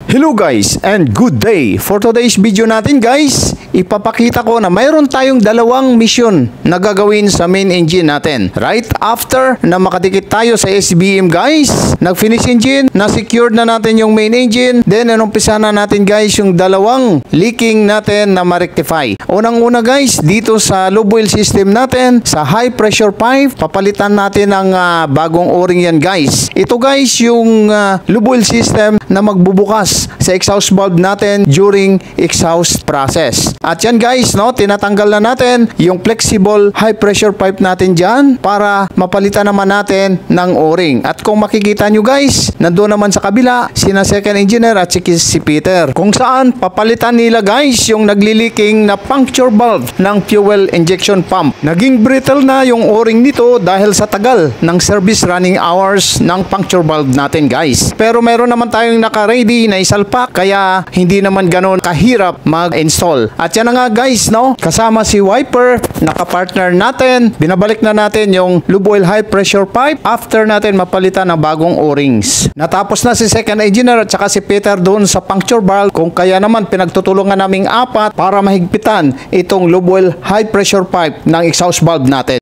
Hello guys and good day. For today's video natin guys, ipapakita ko na mayroon tayong dalawang mission na gagawin sa main engine natin. Right after na makadikit tayo sa SBM guys, nag-finish engine, na-secured na natin yung main engine, then inumpisa na natin guys yung dalawang leaking natin na ma-rectify. Unang-una guys, dito sa lube oil system natin, sa high pressure pipe, papalitan natin ang bagong o-ring yan guys. Ito guys yung lube oil system na magbubukas sa exhaust valve natin during exhaust process. At yan guys, no, tinatanggal na natin yung flexible high pressure pipe natin dyan para mapalitan naman natin ng o-ring. At kung makikita nyo guys, nandoon naman sa kabila sina second engineer at si Peter, kung saan papalitan nila guys yung nagliliking na puncture valve ng fuel injection pump. Naging brittle na yung o-ring nito dahil sa tagal ng service running hours ng puncture valve natin guys. Pero meron naman tayong naka-ready na isalpak, kaya hindi naman ganoon kahirap mag-install. At yan na nga guys, no, kasama si wiper, nakapartner natin, binabalik na natin yung lube oil high pressure pipe after natin mapalitan ng bagong o-rings. Natapos na si second engineer at saka si Peter doon sa puncture valve, kung kaya naman pinagtutulungan naming apat para mahigpitan itong lube oil high pressure pipe ng exhaust valve natin.